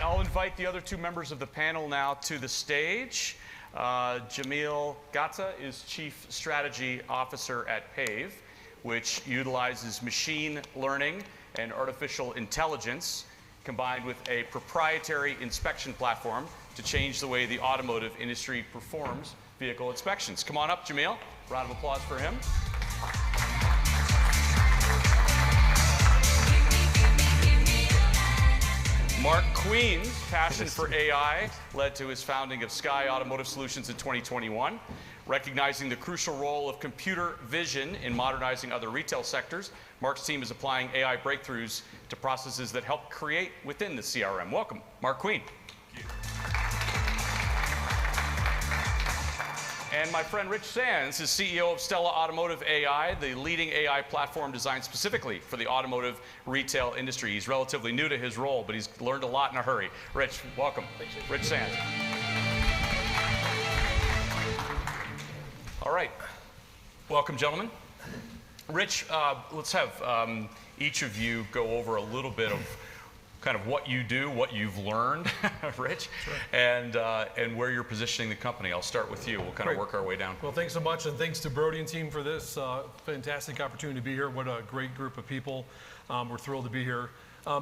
I'll invite the other two members of the panel now to the stage. Jamil Gatza is Chief Strategy Officer at PAVE, which utilizes machine learning and artificial intelligence combined with a proprietary inspection platform to change the way the automotive industry performs vehicle inspections. Come on up, Jamil. Round of applause for him. Mark Queen's passion for AI led to his founding of Sky Automotive Solutions in 2021. Recognizing the crucial role of computer vision in modernizing other retail sectors, Mark's team is applying AI breakthroughs to processes that help create within the CRM. Welcome, Mark Queen. Thank you. And my friend Rich Sands is CEO of Stella Automotive AI, the leading AI platform designed specifically for the automotive retail industry. He's relatively new to his role, but he's learned a lot in a hurry. Rich, welcome. Rich Sands. All right. Welcome, gentlemen. Rich, let's have each of you go over a little bit of kind of what you do, what you've learned, Rich, sure. and where you're positioning the company. I'll start with you. We'll kind of work our way down. Well, thanks so much, and thanks to Brody and team for this fantastic opportunity to be here. What a great group of people. We're thrilled to be here.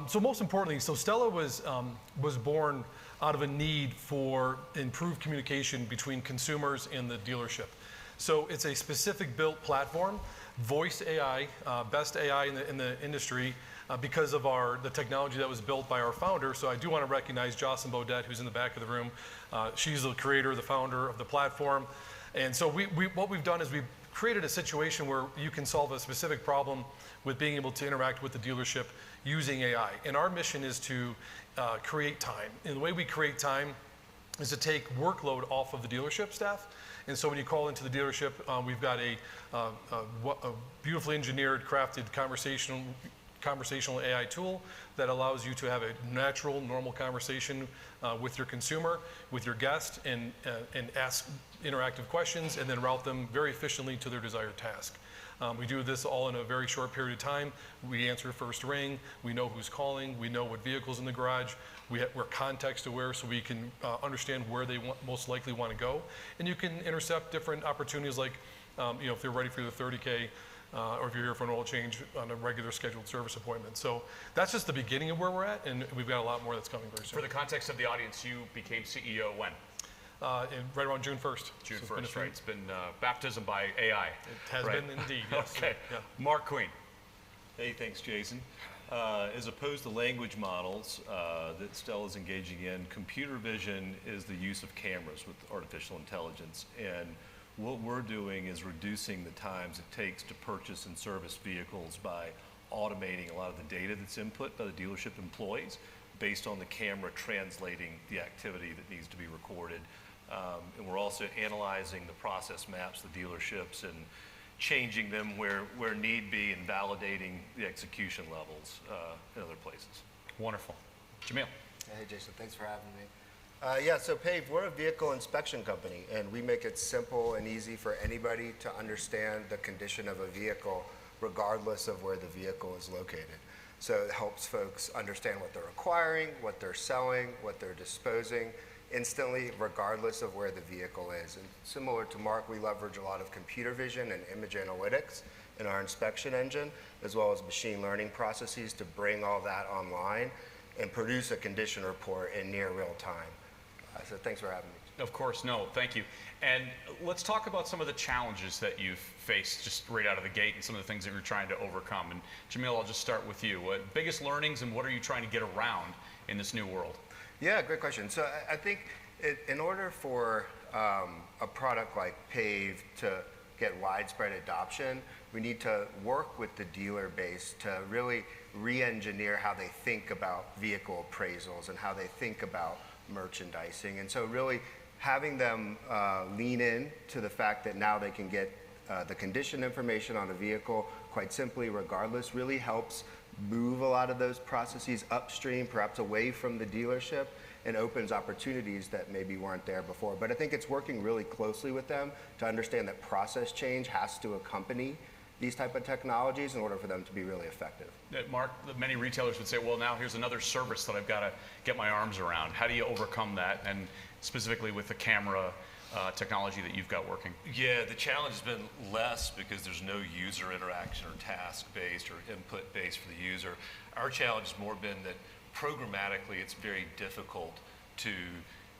So most importantly, Stella was born out of a need for improved communication between consumers and the dealership. So it's a specific built platform, voice AI, best AI in the industry, because of the technology that was built by our founder. So I do want to recognize Jocelyn Beaudet, who's in the back of the room. She's the creator, the founder of the platform. And so what we've done is we've created a situation where you can solve a specific problem with being able to interact with the dealership using AI. And our mission is to create time. And the way we create time is to take workload off of the dealership staff. And so when you call into the dealership, we've got a beautifully engineered, crafted conversational AI tool that allows you to have a natural, normal conversation with your consumer, with your guest, and ask interactive questions, and then route them very efficiently to their desired task. We do this all in a very short period of time. We answer first ring. We know who's calling. We know what vehicle's in the garage. We're context aware, so we can understand where they most likely want to go. And you can intercept different opportunities, like if they're ready for the 30K, or if you're here for an oil change on a regular scheduled service appointment. So that's just the beginning of where we're at, and we've got a lot more that's coming very soon. For the context of the audience, you became CEO when? Right around June 1st. June 1st, right. It's been baptism by AI. It has been indeed, yes. Okay. Yeah. Mark Queen. Hey, thanks, Jason. As opposed to language models that Stella's engaging in, computer vision is the use of cameras with artificial intelligence. And what we're doing is reducing the times it takes to purchase and service vehicles by automating a lot of the data that's input by the dealership employees based on the camera translating the activity that needs to be recorded. And we're also analyzing the process maps, the dealerships, and changing them where need be, and validating the execution levels in other places. Wonderful. Jamil. Hey, Jason, thanks for having me. Yeah, so PAVE, we're a vehicle inspection company, and we make it simple and easy for anybody to understand the condition of a vehicle regardless of where the vehicle is located. So it helps folks understand what they're acquiring, what they're selling, what they're disposing instantly, regardless of where the vehicle is. And similar to Mark, we leverage a lot of computer vision and image analytics in our inspection engine, as well as machine learning processes to bring all that online and produce a condition report in near real time. So thanks for having me. Of course, no, thank you. And let's talk about some of the challenges that you've faced just right out of the gate and some of the things that you're trying to overcome. And Jamil, I'll just start with you. What biggest learnings and what are you trying to get around in this new world? Yeah, great question. So I think in order for a product like PAVE to get widespread adoption, we need to work with the dealer base to really re-engineer how they think about vehicle appraisals and how they think about merchandising. And so really having them lean in to the fact that now they can get the condition information on a vehicle quite simply regardless really helps move a lot of those processes upstream, perhaps away from the dealership, and opens opportunities that maybe weren't there before. But I think it's working really closely with them to understand that process change has to accompany these type of technologies in order for them to be really effective. Mark, many retailers would say, well, now here's another service that I've got to get my arms around. How do you overcome that, and specifically with the camera technology that you've got working? Yeah, the challenge has been less because there's no user interaction or task-based or input-based for the user. Our challenge has more been that programmatically it's very difficult to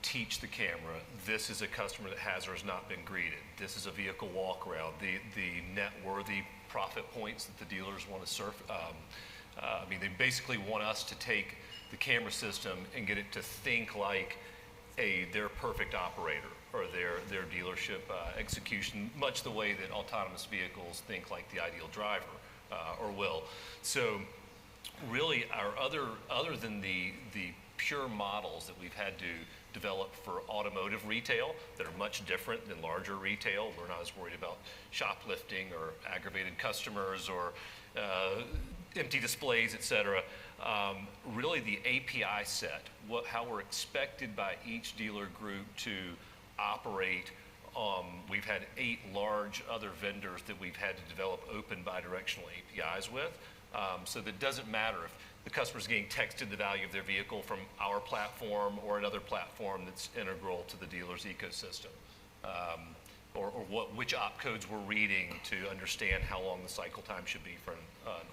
teach the camera, this is a customer that has or has not been greeted. This is a vehicle walk around. The net worthy profit points that the dealers want to surf. I mean, they basically want us to take the camera system and get it to think like their perfect operator or their dealership execution, much the way that autonomous vehicles think like the ideal driver or will. So really, our other than the pure models that we've had to develop for automotive retail that are much different than larger retail. We're not as worried about shoplifting or aggravated customers or empty displays, et cetera. Really the API set, how we're expected by each dealer group to operate. We've had 8 large other vendors that we've had to develop open bidirectional APIs with. So that doesn't matter if the customer's getting texted the value of their vehicle from our platform or another platform that's integral to the dealer's ecosystem, or which opcodes we're reading to understand how long the cycle time should be for an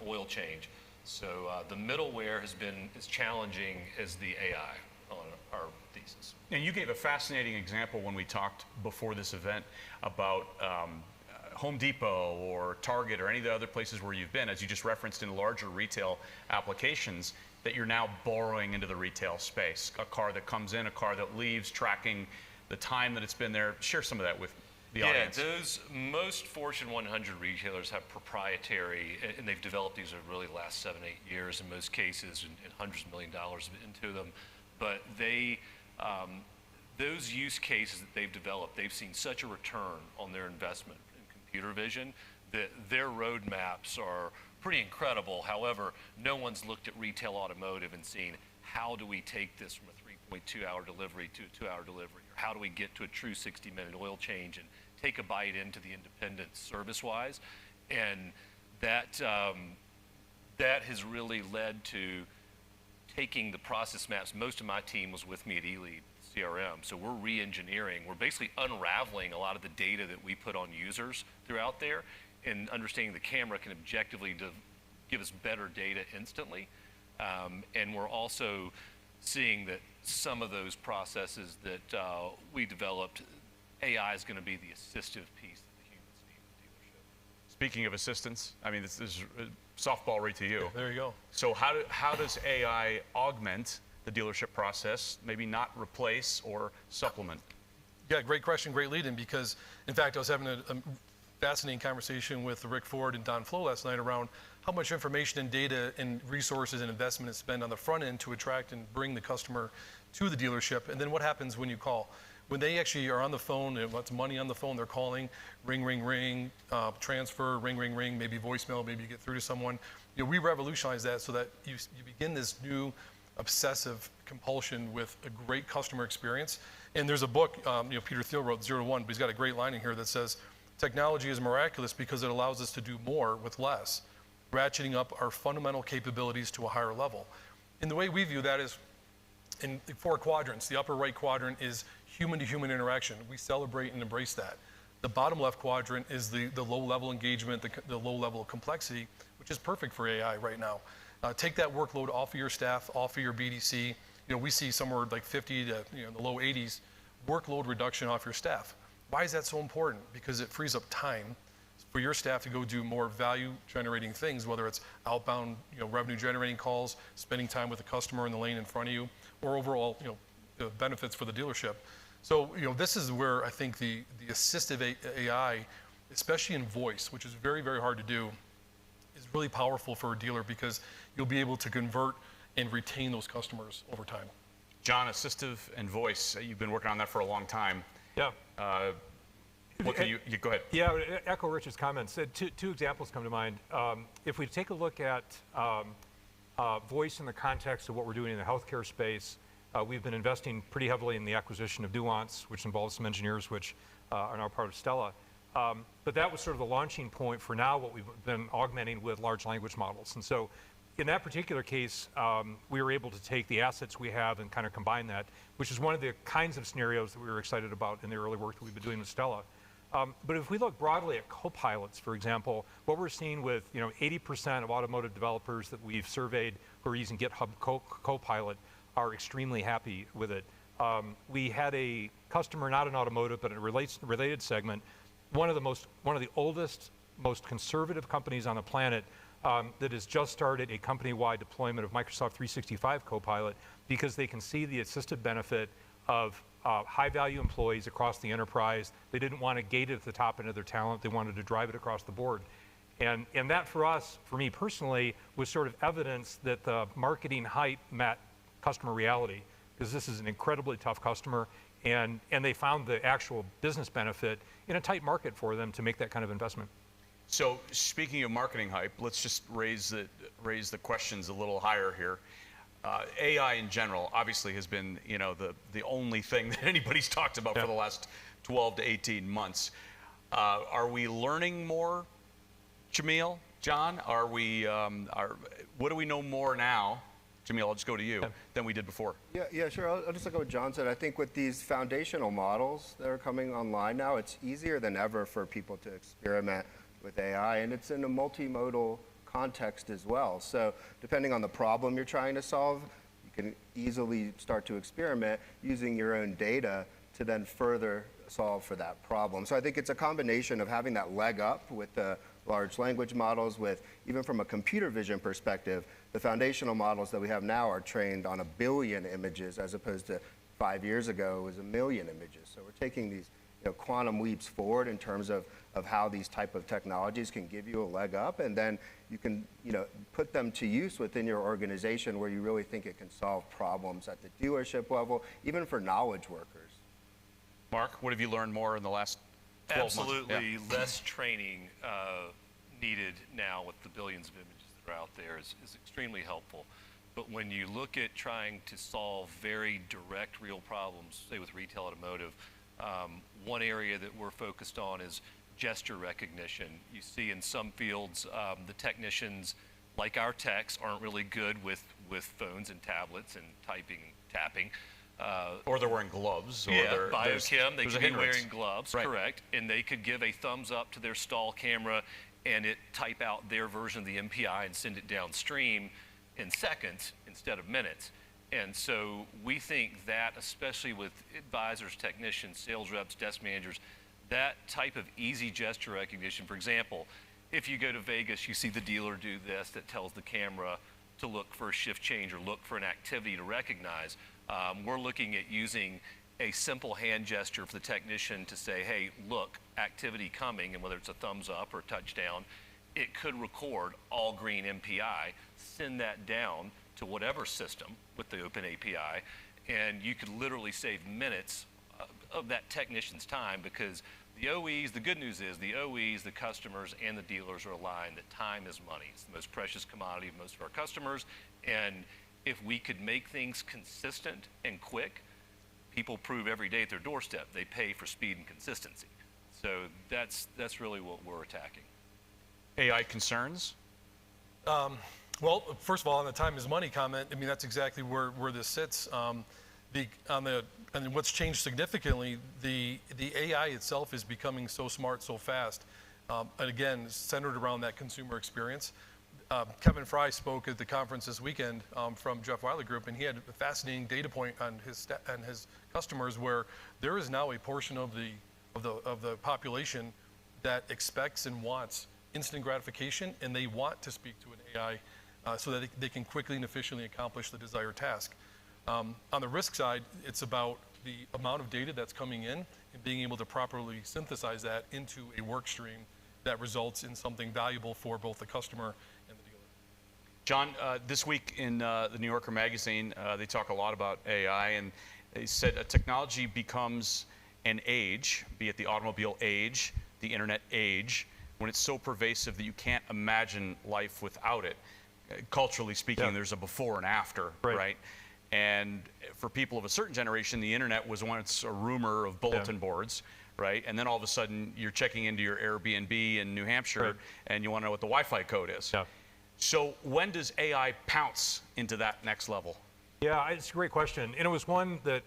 oil change. So the middleware is challenging as the AI on our thesis. And you gave a fascinating example when we talked before this event about Home Depot or Target or any of the other places where you've been, as you just referenced in larger retail applications, that you're now borrowing into the retail space. A car that comes in, a car that leaves, tracking the time that it's been there. Share some of that with the audience. Yeah, most Fortune 100 retailers have proprietary, and they've developed these over really the last 7, 8 years in most cases, and hundreds of $1 millions into them. But those use cases that they've developed, they've seen such a return on their investment computer vision that their roadmaps are pretty incredible. However, no one's looked at retail automotive and seen how do we take this from a 3.2 hour delivery to a 2 hour delivery, or how do we get to a true 60-minute oil change and take a bite into the independent service-wise. And that has really led to taking the process maps. Most of my team was with me at eLead CRM, so we're re-engineering. We're basically unraveling a lot of the data that we put on users throughout there, and understanding the camera can objectively give us better data instantly. And we're also seeing that some of those processes that we developed, AI is going to be the assistive piece that the humans need in the dealership. Speaking of assistance, I mean, this is softball right to you. There you go. So how does AI augment the dealership process, maybe not replace or supplement? Yeah, great question, great lead-in, because in fact I was having a fascinating conversation with Rick Ford and Don Flo last night around how much information and data and resources and investment is spent on the front end to attract and bring the customer to the dealership, and then what happens when you call. When they actually are on the phone, and what's money on the phone, they're calling, ring, ring, ring, transfer, ring, ring, ring, maybe voicemail, maybe you get through to someone. You know, we revolutionize that so that you begin this new obsessive compulsion with a great customer experience. And there's a book, Peter Thiel wrote, 0 to 1, but he's got a great line in here that says, technology is miraculous because it allows us to do more with less, ratcheting up our fundamental capabilities to a higher level. And the way we view that is in 4 quadrants. The upper right quadrant is human-to-human interaction. We celebrate and embrace that. The bottom left quadrant is the low-level engagement, the low level of complexity, which is perfect for AI right now. Take that workload off of your staff, off of your BDC. You know, we see somewhere like 50 to the low 80s workload reduction off your staff. Why is that so important? Because it frees up time for your staff to go do more value-generating things, whether it's outbound, revenue-generating calls, spending time with the customer in the lane in front of you, or overall, the benefits for the dealership. So, this is where I think the assistive AI, especially in voice, which is very, very hard to do, is really powerful for a dealer because you'll be able to convert and retain those customers over time. John, assistive and voice, you've been working on that for a long time. Yeah. What can you go ahead. Yeah, echo Rich's comments. Two examples come to mind. If we take a look at voice in the context of what we're doing in the healthcare space, we've been investing pretty heavily in the acquisition of Nuance, which involves some engineers which are now part of Stella. But that was sort of the launching point for now what we've been augmenting with large language models. And so in that particular case, we were able to take the assets we have and kind of combine that, which is one of the kinds of scenarios that we were excited about in the early work that we've been doing with Stella. But if we look broadly at co-pilots, for example, what we're seeing with 80% of automotive developers that we've surveyed who are using GitHub Copilot are extremely happy with it. We had a customer, not an automotive, but in a related segment, one of the oldest, most conservative companies on the planet that has just started a company-wide deployment of Microsoft 365 Copilot because they can see the assisted benefit of high-value employees across the enterprise. They didn't want to gate it at the top end of their talent. They wanted to drive it across the board. And that for us, for me personally, was sort of evidence that the marketing hype met customer reality, because this is an incredibly tough customer, and they found the actual business benefit in a tight market for them to make that kind of investment. So speaking of marketing hype, let's just raise the questions a little higher here. AI in general obviously has been the only thing that anybody's talked about for the last 12 to 18 months. Are we learning more, Jamil, John? What do we know more now? Jamil, I'll just go to you, than we did before. Yeah, sure. I'll just echo what John said. I think with these foundational models that are coming online now, it's easier than ever for people to experiment with AI, and it's in a multimodal context as well. So depending on the problem you're trying to solve, you can easily start to experiment using your own data to then further solve for that problem. So I think it's a combination of having that leg up with the large language models, with even from a computer vision perspective, the foundational models that we have now are trained on 1 billion images as opposed to 5 years ago it was 1 million images. So we're taking these quantum leaps forward in terms of how these type of technologies can give you a leg up, and then you can put them to use within your organization where you really think it can solve problems at the dealership level, even for knowledge workers. Mark, what have you learned more in the last 12 Absolutely months? less training needed now with the billions of images that are out there is extremely helpful. But when you look at trying to solve very direct, real problems, say with retail automotive, one area that we're focused on is gesture recognition. You see in some fields, the technicians, like our techs, aren't really good with phones and tablets and typing, tapping. Or they're wearing gloves. Or Yeah, biochem, they could be hindrance. wearing gloves, Right. correct. And they could give a thumbs up to their stall camera and it type out their version of the MPI and send it downstream in seconds instead of minutes. And so we think that, especially with advisors, technicians, sales reps, desk managers, that type of easy gesture recognition, for example, if you go to Vegas, you see the dealer do this that tells the camera to look for a shift change or look for an activity to recognize. We're looking at using a simple hand gesture for the technician to say, hey, look, activity coming, and whether it's a thumbs up or a touchdown, it could record all green MPI, send that down to whatever system with the open API, and you could literally save minutes of that technician's time, because the OEs, the good news is the OEs, the customers, and the dealers are aligned that time is money. It's the most precious commodity of most of our customers, and if we could make things consistent and quick, people prove every day at their doorstep they pay for speed and consistency. So that's really what we're attacking. AI concerns? Well, first of all, on the time is money comment, I mean, that's exactly where this sits. And what's changed significantly, the AI itself is becoming so smart so fast. And again, centered around that consumer experience. Kevin Fry spoke at the conference this weekend from Jeff Wiley Group, and he had a fascinating data point on his customers, where there is now a portion of the population that expects and wants instant gratification, and they want to speak to an AI so that they can quickly and efficiently accomplish the desired task. On the risk side, it's about the amount of data that's coming in and being able to properly synthesize that into a work stream that results in something valuable for both the customer and the dealer. John, this week in the New Yorker magazine, they talk a lot about AI, and they said technology becomes an age, be it the automobile age, the internet age, when it's so pervasive that you can't imagine life without it. Culturally speaking, there's a before and after, right? And for people of a certain generation, the internet was once a rumor of bulletin boards, right? And then all of a sudden you're checking into your Airbnb in New Hampshire Right. and you want to know what the Wi-Fi code is. Yeah. So when does AI pounce into that next level? Yeah, it's a great question. And it was one that,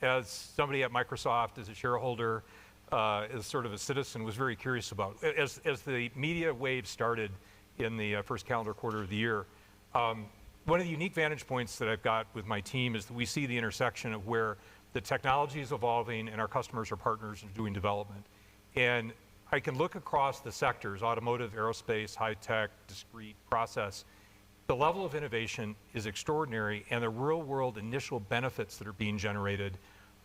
as somebody at Microsoft, as a shareholder, as sort of a citizen, was very curious about. As the media wave started in the first calendar quarter of the year, one of the unique vantage points that I've got with my team is that we see the intersection of where the technology is evolving and our customers or partners are doing development. And I can look across the sectors, automotive, aerospace, high tech, discrete, process. The level of innovation is extraordinary, and the real world initial benefits that are being generated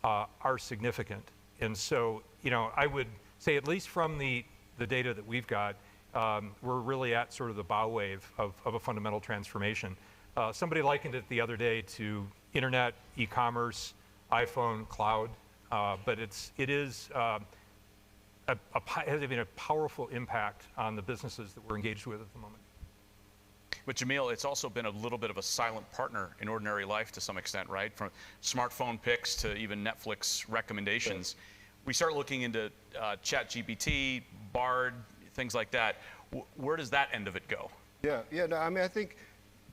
are significant. And so, I would say, at least from the data that we've got, we're really at sort of the bow wave of a fundamental transformation. Somebody likened it the other day to internet, e-commerce, iPhone, cloud, but it is having a powerful impact on the businesses that we're engaged with at the moment. But Jamil, it's also been a little bit of a silent partner in ordinary life to some extent, right? From smartphone picks to even Netflix recommendations. Right. We start looking into ChatGPT, Bard, things like that. Where does that end of it go? Yeah, no, I mean, I think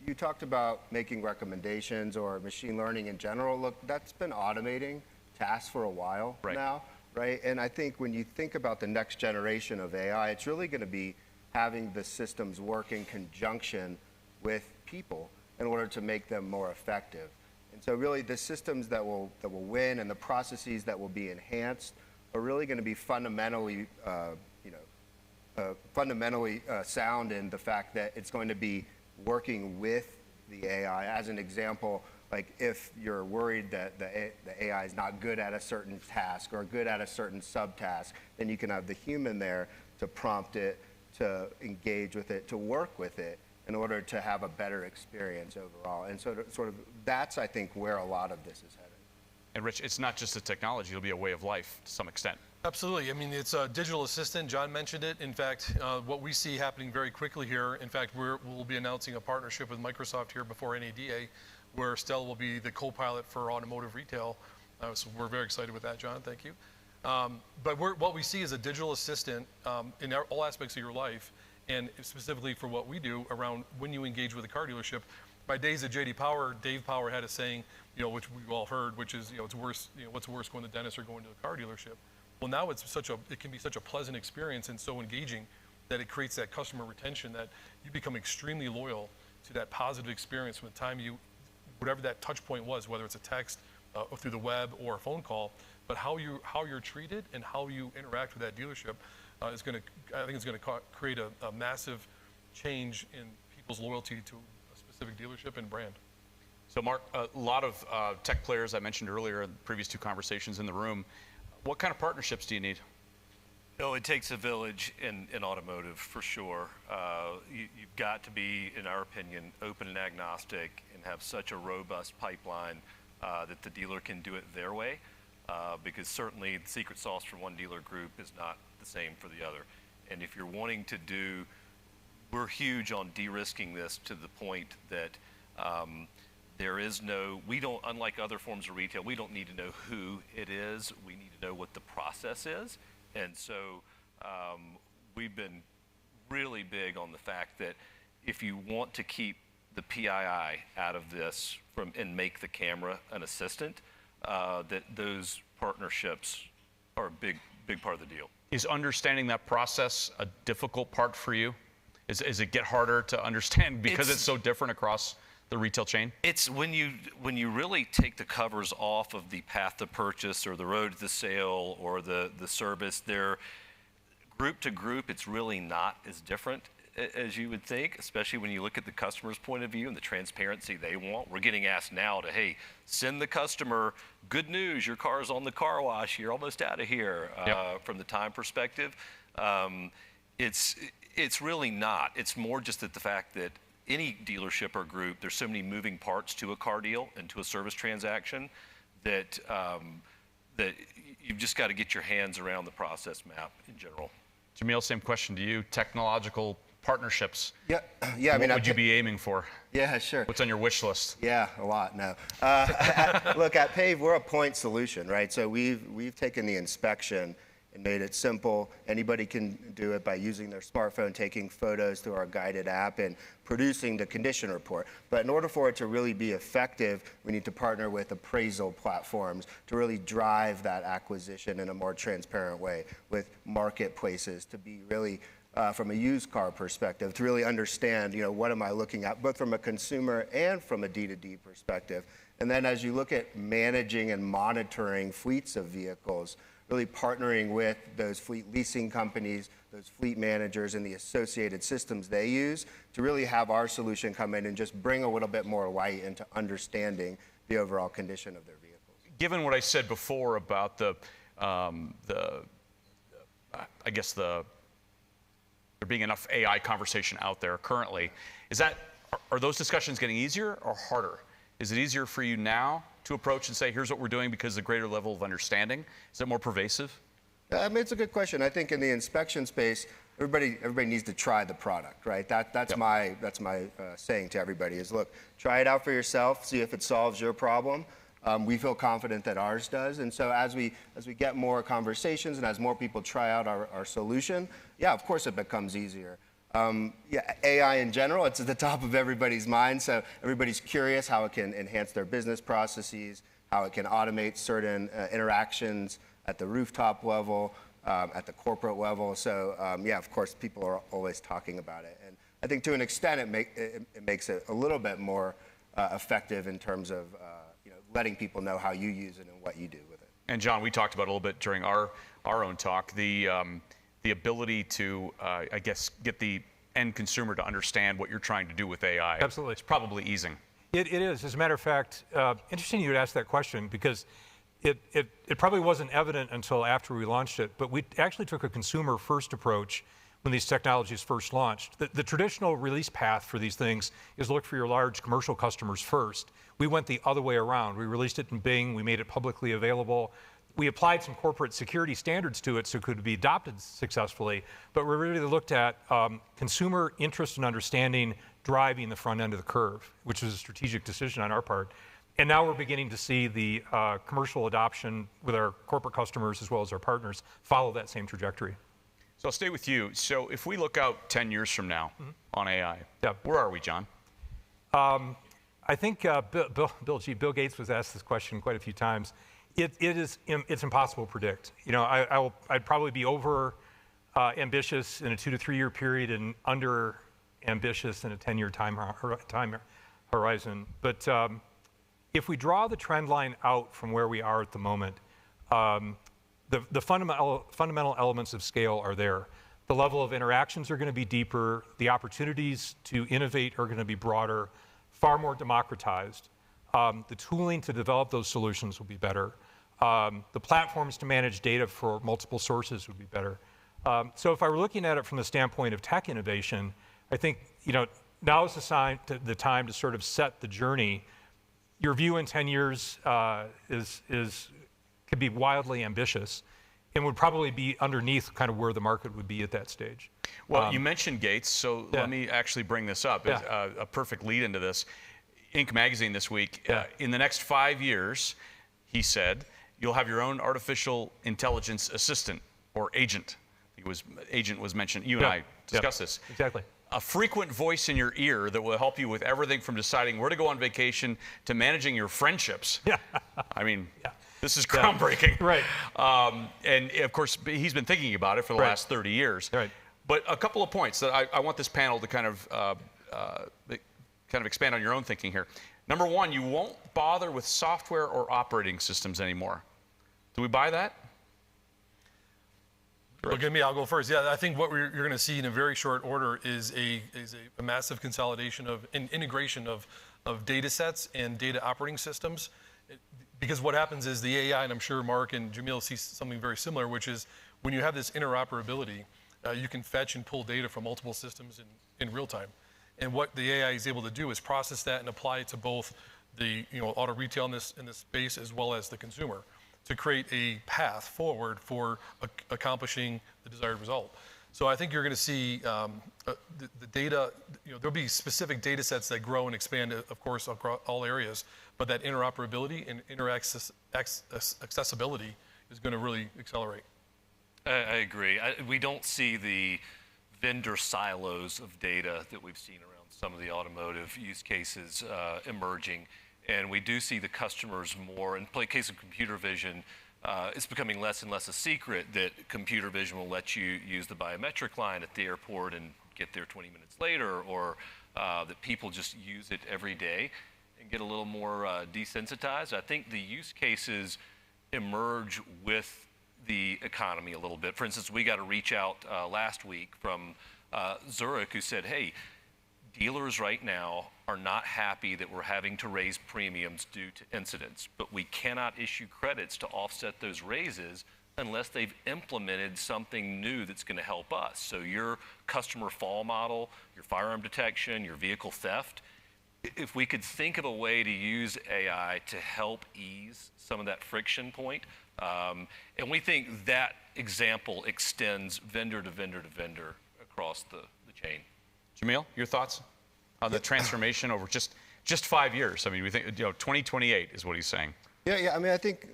you talked about making recommendations or machine learning in general. Look, that's been automating tasks for a while now, right? And I think when you think about the next generation of AI, it's really going to be having the systems work in conjunction with people in order to make them more effective. And so really the systems that will win and the processes that will be enhanced are really going to be fundamentally sound in the fact that it's going to be working with the AI. As an example, like if you're worried that the AI is not good at a certain task or good at a certain subtask, then you can have the human there to prompt it, to engage with it, to work with it in order to have a better experience overall. And so sort of that's, I think, where a lot of this is headed. And Rich, it's not just a technology, it'll be a way of life to some extent. Absolutely. I mean, it's a digital assistant. John mentioned it. In fact, what we see happening very quickly here, in fact, we'll be announcing a partnership with Microsoft here before NADA, where Stella will be the co-pilot for automotive retail. So we're very excited with that, John. Thank you. But what we see is a digital assistant in all aspects of your life, and specifically for what we do around when you engage with a car dealership. By days at JD Power, Dave Power had a saying, which we've all heard, which is, it's worse, what's worse, going to the dentist or going to a car dealership. Well, now it can be such a pleasant experience and so engaging that it creates that customer retention that you become extremely loyal to that positive experience from the time whatever that touch point was, whether it's a text or through the web or a phone call, but how you're treated and how you interact with that dealership I think it's going to create a massive change in people's loyalty to a specific dealership and brand. So Mark, a lot of tech players I mentioned earlier in the previous two conversations in the room. What kind of partnerships do you need? It takes a village in automotive for sure. You've got to be, in our opinion, open and agnostic and have such a robust pipeline that the dealer can do it their way. Because certainly the secret sauce for one dealer group is not the same for the other. And if you're wanting to we're huge on de-risking this to the point that unlike other forms of retail, we don't need to know who it is. We need to know what the process is. And so we've been really big on the fact that if you want to keep the PII out of this and make the camera an assistant, that those partnerships are a big part of the deal. Is understanding that process a difficult part for you? Is it get harder to understand because it's so different across the retail chain? It's when you really take the covers off of the path to purchase or the road to the sale or the service, they're group to group, it's really not as different as you would think, especially when you look at the customer's point of view and the transparency they want. We're getting asked now to, hey, send the customer good news, your car's on the car wash, you're almost out of here. From the time perspective. It's really not. It's more just that the fact that any dealership or group, there's so many moving parts to a car deal and to a service transaction that that you've just got to get your hands around the process map in general. Jamil, same question to you. Technological partnerships. Yeah. What would you be aiming for? Yeah, sure. What's on your wish list? Yeah, a lot. No. Look, at PAVE, we're a point solution, right? So we've taken the inspection and made it simple. Anybody can do it by using their smartphone, taking photos through our guided app, and producing the condition report. But in order for it to really be effective, we need to partner with appraisal platforms to really drive that acquisition in a more transparent way, with marketplaces to be really, from a used car perspective, to really understand, what am I looking at, both from a consumer and from a D2D perspective. And then as you look at managing and monitoring fleets of vehicles, really partnering with those fleet leasing companies, those fleet managers, and the associated systems they use to really have our solution come in and just bring a little bit more light into understanding the overall condition of their vehicles. Given what I said before about there being enough AI conversation out there currently, are those discussions getting easier or harder? Is it easier for you now to approach and say, here's what we're doing because of the greater level of understanding? Is it more pervasive? It's a good question. I think in the inspection space, everybody needs to try the product, right? That's my saying to everybody is, look, try it out for yourself, see if it solves your problem. We feel confident that ours does. And so as we get more conversations and as more people try out our solution, of course it becomes easier. AI in general, it's at the top of everybody's mind, so everybody's curious how it can enhance their business processes, how it can automate certain interactions at the rooftop level, at the corporate level. So of course, people are always talking about it. And I think to an extent, it makes it a little bit more effective in terms of letting people know how you use it and what you do with it. And John, we talked about a little bit during our own talk, the ability to, get the end consumer to understand what you're trying to do with AI. Absolutely. It's probably easing. It is. As a matter of fact, interesting you would ask that question, because it probably wasn't evident until after we launched it, but we actually took a consumer-first approach when these technologies first launched. The traditional release path for these things is look for your large commercial customers first. We went the other way around. We released it in Bing. We made it publicly available. We applied some corporate security standards to it so it could be adopted successfully, but we really looked at consumer interest and understanding driving the front end of the curve, which was a strategic decision on our part. And now we're beginning to see the commercial adoption with our corporate customers as well as our partners follow that same trajectory. So I'll stay with you. So if we look out 10 years from now on AI, where are we, John? I think Bill Gates was asked this question quite a few times. It's impossible to predict. I'd probably be over ambitious in a 2 to 3 year period and under ambitious in a 10-year time horizon. But if we draw the trend line out from where we are at the moment, the fundamental elements of scale are there. The level of interactions are going to be deeper. The opportunities to innovate are going to be broader, far more democratized. The tooling to develop those solutions will be better. The platforms to manage data for multiple sources would be better. So if I were looking at it from the standpoint of tech innovation, I think now is the time to sort of set the journey. Your view in 10 years could be wildly ambitious and would probably be underneath kind of where the market would be at that stage. Well, you mentioned Gates, so let me actually bring this up. A perfect lead into this. Inc. magazine this week, in the next 5 years, he said, you'll have your own artificial intelligence assistant or agent. Agent was mentioned. You and I discussed this. Exactly. A frequent voice in your ear that will help you with everything from deciding where to go on vacation to managing your friendships. I mean, this is groundbreaking. Right. And of course, he's been thinking about it for the last 30 years. Right. But a couple of points that I want this panel to kind of expand on your own thinking here. Number one, you won't bother with software or operating systems anymore. Do we buy that? Look at me, I'll go first. Yeah, I think what you're going to see in a very short order is a massive consolidation and integration of data sets and data operating systems. Because what happens is the AI, and I'm sure Mark and Jamil see something very similar, which is when you have this interoperability, you can fetch and pull data from multiple systems in real time. And what the AI is able to do is process that and apply it to both the auto retail in this space as well as the consumer to create a path forward for accomplishing the desired result. So I think you're going to see the data, there'll be specific data sets that grow and expand, of course, across all areas, but that interoperability and accessibility is going to really accelerate. I agree. We don't see the vendor silos of data that we've seen around some of the automotive use cases emerging. And we do see the customers more, in the case of computer vision, it's becoming less and less a secret that computer vision will let you use the biometric line at the airport and get there 20 minutes later, or that people just use it every day and get a little more desensitized. I think the use cases emerge with the economy a little bit. For instance, we got a reach out last week from Zurich who said, hey, dealers right now are not happy that we're having to raise premiums due to incidents, but we cannot issue credits to offset those raises unless they've implemented something new that's going to help us. So your customer fall model, your firearm detection, your vehicle theft, if we could think of a way to use AI to help ease some of that friction point, and we think that example extends vendor to vendor to vendor across the chain. Jamil, your thoughts on the transformation over just 5 years? I mean, we think 2028 is what he's saying. Yeah. I mean, I think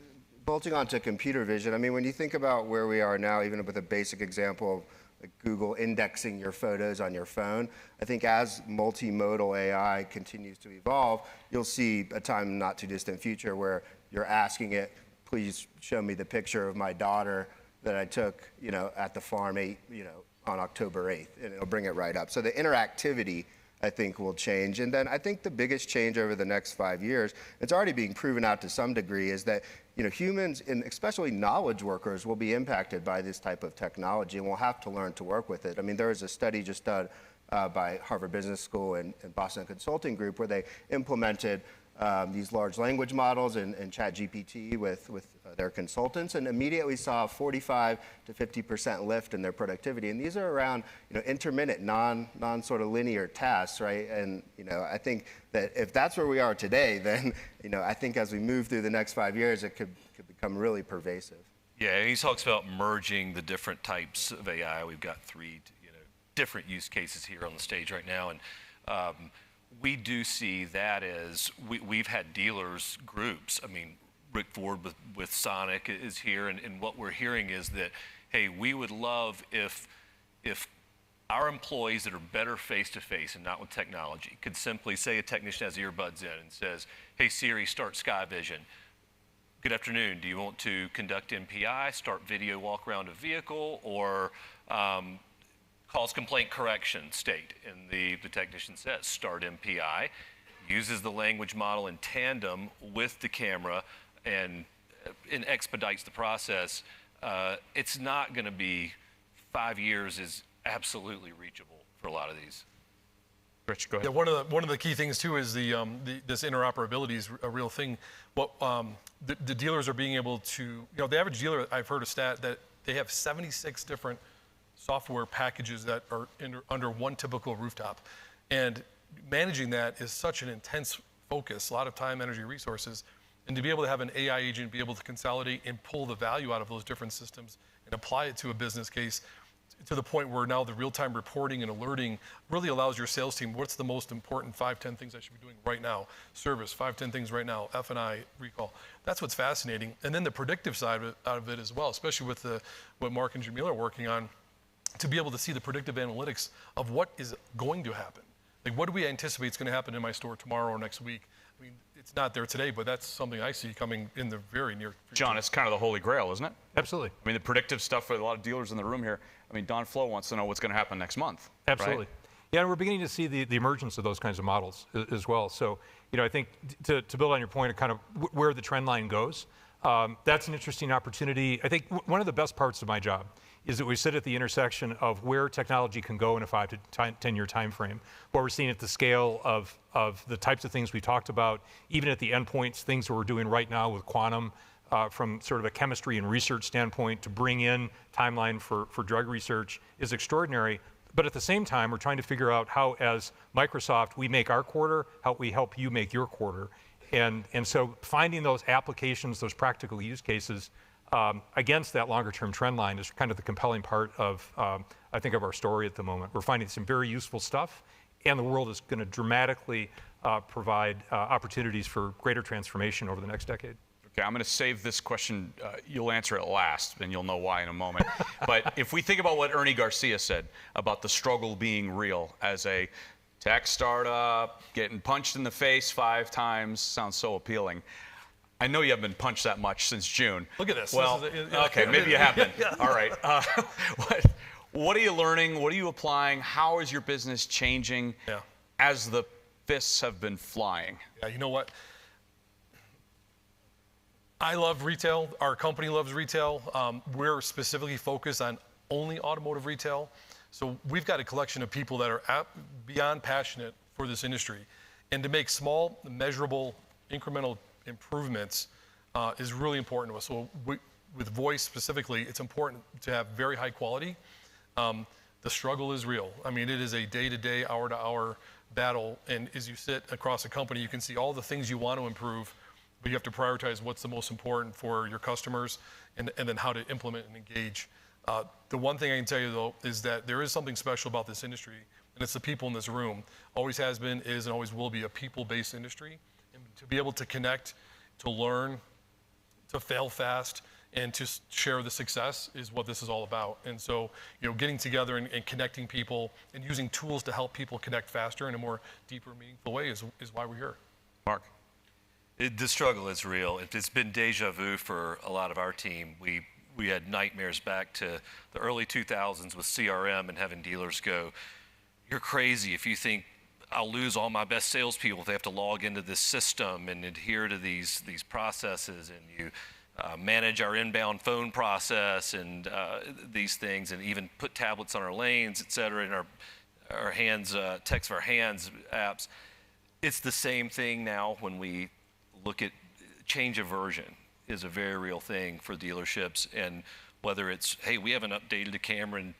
bolting onto computer vision. I mean, when you think about where we are now, even with a basic example of like Google indexing your photos on your phone, I think as multimodal AI continues to evolve, you'll see a time not too distant future where you're asking it, please show me the picture of my daughter that I took, at the farm on October 8th, and it'll bring it right up. So the interactivity, I think, will change. And then I think the biggest change over the next 5 years, it's already being proven out to some degree, is that humans, and especially knowledge workers, will be impacted by this type of technology and will have to learn to work with it. I mean, there was a study just done by Harvard Business School and Boston Consulting Group where they implemented these large language models and ChatGPT with their consultants, and immediately saw a 45 to 50% lift in their productivity. And these are around intermittent, non sort of linear tasks, right? And I think that if that's where we are today, then I think as we move through the next 5 years, it could become really pervasive. Yeah, and he talks about merging the different types of AI. We've got 3 different use cases here on the stage right now, and we do see that as we've had dealers groups. I mean, Rick Ford with Sonic is here, and what we're hearing is that, hey, we would love if our employees that are better face-to-face and not with technology could simply say a technician has earbuds in and says, hey, Siri, start Sky Vision. Good afternoon, do you want to conduct MPI, start video walk around a vehicle, or cause complaint correction state? And the technician says, start MPI, uses the language model in tandem with the camera, and expedites the process. It's not going to be 5 years is absolutely reachable for a lot of these. Rich, go ahead. Yeah, one of the key things too is this interoperability is a real thing. What the dealers are being able to, the average dealer, I've heard a stat that they have 76 different software packages that are under one typical rooftop, and managing that is such an intense focus, a lot of time, energy, resources. And to be able to have an AI agent be able to consolidate and pull the value out of those different systems and apply it to a business case to the point where now the real-time reporting and alerting really allows your sales team, what's the most important 5-10 things I should be doing right now? Service, 5-10 things right now, F&I, recall. That's what's fascinating. And then the predictive side of it as well, especially with what Mark and Jamil are working on, to be able to see the predictive analytics of what is going to happen. Like, what do we anticipate is going to happen in my store tomorrow or next week? I mean, it's not there today, but that's something I see coming in the very near future. John, it's kind of the holy grail, isn't it? Absolutely. I mean, the predictive stuff for a lot of dealers in the room here. I mean, Don Flo wants to know what's going to happen next month. Absolutely. Right? Yeah, and we're beginning to see the emergence of those kinds of models as well. So, I think to build on your point of kind of where the trend line goes, that's an interesting opportunity. I think one of the best parts of my job is that we sit at the intersection of where technology can go in a 5 to 10-year time frame. What we're seeing at the scale of the types of things we talked about, even at the endpoints, things that we're doing right now with quantum, from sort of a chemistry and research standpoint to bring in timeline for drug research is extraordinary. But at the same time, we're trying to figure out how, as Microsoft, we make our quarter, how we help you make your quarter. And so finding those applications, those practical use cases, against that longer term trend line is kind of the compelling part of, I think, of our story at the moment. We're finding some very useful stuff, and the world is going to dramatically provide opportunities for greater transformation over the next decade. Okay, I'm going to save this question. You'll answer it last, and you'll know why in a moment. But if we think about what Ernie Garcia said about the struggle being real as a tech startup, getting punched in the face 5 times, sounds so appealing. I know you haven't been punched that much since June. Look at this. Well, okay, maybe you have been. All right. What are you learning? What are you applying? How is your business changing as the fists have been flying? Yeah, you know what? I love retail. Our company loves retail. We're specifically focused on only automotive retail. So we've got a collection of people that are beyond passionate for this industry. And to make small, measurable, incremental improvements is really important to us. So with voice specifically, it's important to have very high quality. The struggle is real. I mean, it is a day-to-day, hour-to-hour battle. And as you sit across a company, you can see all the things you want to improve, but you have to prioritize what's the most important for your customers and then how to implement and engage. The one thing I can tell you, though, is that there is something special about this industry, and it's the people in this room. Always has been, is, and always will be a people-based industry. And to be able to connect, to learn, to fail fast, and to share the success is what this is all about. And so, you know, getting together and connecting people and using tools to help people connect faster in a more deeper, meaningful way is why we're here. Mark? The struggle is real. It's been deja vu for a lot of our team. We had nightmares back to the early 2000s with CRM and having dealers go, "You're crazy if you think I'll lose all my best salespeople if they have to log into this system and adhere to these processes, and you manage our inbound phone process and these things, and even put tablets on our lanes, et cetera, in our hands, text of our hands apps." It's the same thing now when we look at change of version is a very real thing for dealerships. And whether it's, hey, we haven't updated a camera in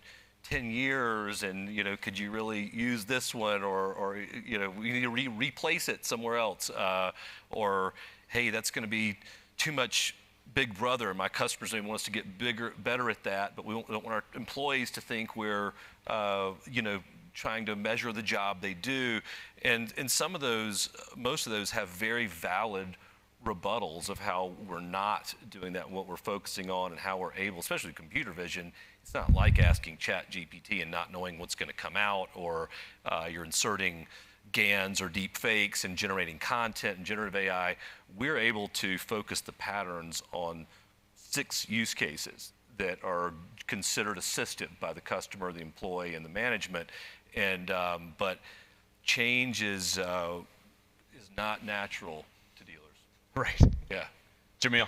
10 years, and, you know, could you really use this one, or you know, we need to replace it somewhere else, or, hey, that's going to be too much Big Brother, and my customers may want us to get better at that, but we don't want our employees to think we're, you know, trying to measure the job they do. And some of those, most of those have very valid rebuttals of how we're not doing that, and what we're focusing on, and how we're able, especially computer vision. It's not like asking ChatGPT and not knowing what's going to come out, or you're inserting GANs or deep fakes and generating content and generative AI. We're able to focus the patterns on 6 use cases that are considered assisted by the customer, the employee, and the management. And but change is not natural to dealers. Right. Yeah. Jamil?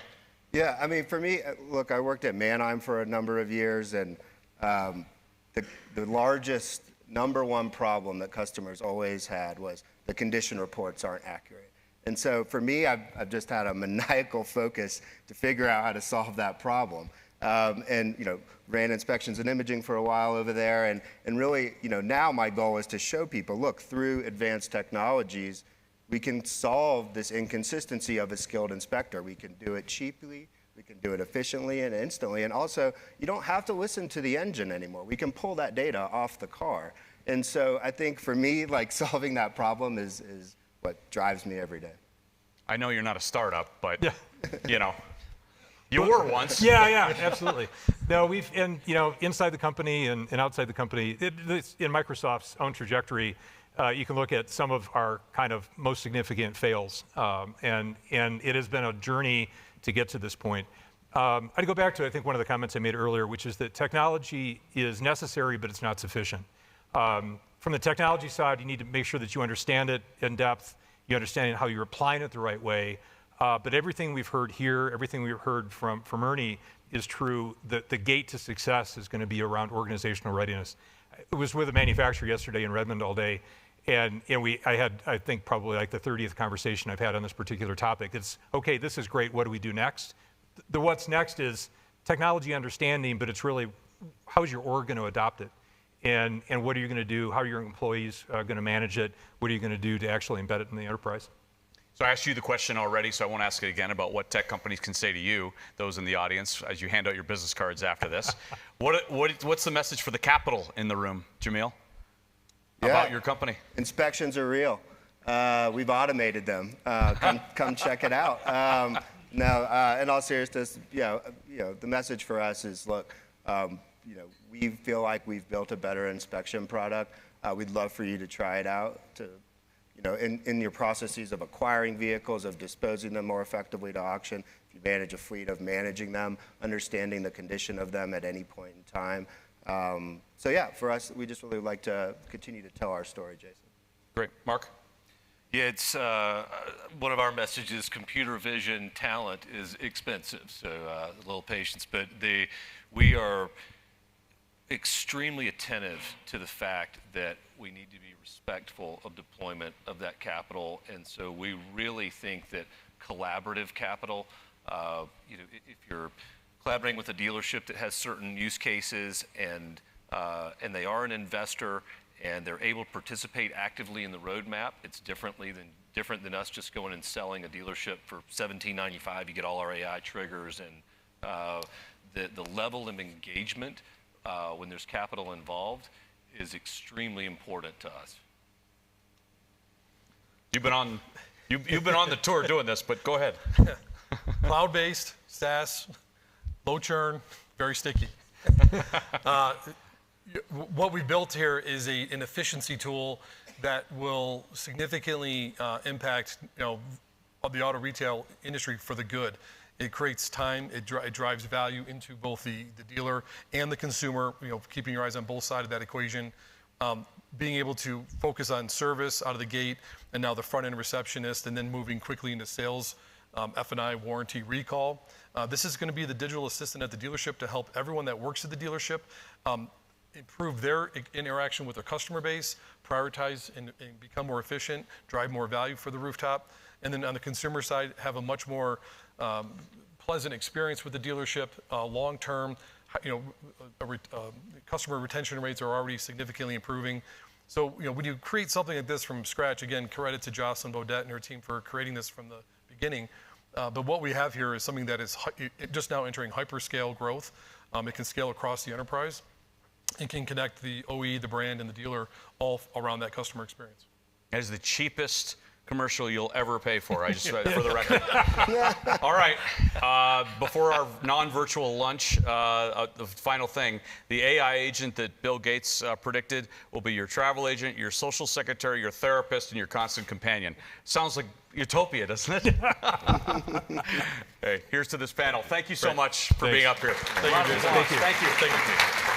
Yeah, I mean, for me, look, I worked at Manheim for a number of years, and the largest #1 problem that customers always had was the condition reports aren't accurate. And so for me, I've just had a maniacal focus to figure out how to solve that problem. And, you know, ran inspections and imaging for a while over there, and really, you know, now my goal is to show people, look, through advanced technologies, we can solve this inconsistency of a skilled inspector. We can do it cheaply, we can do it efficiently and instantly, and also, you don't have to listen to the engine anymore. We can pull that data off the car. And so I think for me, like, solving that problem is what drives me every day. I know you're not a startup, but, you know, you were once. Yeah, absolutely. No, and you know, inside the company and outside the company, in Microsoft's own trajectory, you can look at some of our kind of most significant fails, and it has been a journey to get to this point. I'd go back to, I think, one of the comments I made earlier, which is that technology is necessary, but it's not sufficient. From the technology side, you need to make sure that you understand it in depth, you understand how you're applying it the right way. But everything we've heard here, everything we've heard from Ernie is true. The gate to success is going to be around organizational readiness. I was with a manufacturer yesterday in Redmond all day, and I had, I think, probably like the 30th conversation I've had on this particular topic. It's, okay, this is great, what do we do next? The what's next is technology understanding, but it's really, how is your org going to adopt it? And what are you going to do? How are your employees going to manage it? What are you going to do to actually embed it in the enterprise? So I asked you the question already, so I won't ask it again about what tech companies can say to you, those in the audience, as you hand out your business cards after this. What's the message for the capital in the room, Jamil, about your company? Inspections are real. We've automated them. Come check it out. No, in all seriousness, the message for us is, look, we feel like we've built a better inspection product. We'd love for you to try it out, to, in your processes of acquiring vehicles, of disposing them more effectively to auction. If you manage a fleet, of managing them, understanding the condition of them at any point in time. So yeah, for us, we just really like to continue to tell our story, Jason. Great. Mark? Yeah, it's one of our messages, computer vision talent is expensive, so a little patience, but we are extremely attentive to the fact that we need to be respectful of deployment of that capital, and so we really think that collaborative capital, if you're collaborating with a dealership that has certain use cases and they are an investor and they're able to participate actively in the roadmap, it's different than us just going and selling a dealership for $17.95. You get all our AI triggers, and the level of engagement when there's capital involved is extremely important to us. You've been on the tour doing this, but go ahead. Cloud-based, SaaS, low churn, very sticky. What we built here is an efficiency tool that will significantly impact the auto retail industry for the good. It creates time, it drives value into both the dealer and the consumer, keeping your eyes on both sides of that equation. Being able to focus on service out of the gate, and now the front-end receptionist, and then moving quickly into sales, F&I, warranty, recall. This is going to be the digital assistant at the dealership to help everyone that works at the dealership improve their interaction with their customer base, prioritize and become more efficient, drive more value for the rooftop. And then on the consumer side, have a much more pleasant experience with the dealership, long-term. Customer retention rates are already significantly improving. So, when you create something like this from scratch, again, credit to Jocelyn Beaudet and her team for creating this from the beginning. But what we have here is something that is just now entering hyperscale growth. It can scale across the enterprise. It can connect the OE, the brand, and the dealer all around that customer experience. That is the cheapest commercial you'll ever pay for, I just for the record. All right, before our non-virtual lunch, the final thing, the AI agent that Bill Gates predicted will be your travel agent, your social secretary, your therapist, and your constant companion. Sounds like utopia, doesn't it? Hey, here's to this panel. Thank you so much for being up here. Thank you. Thank you.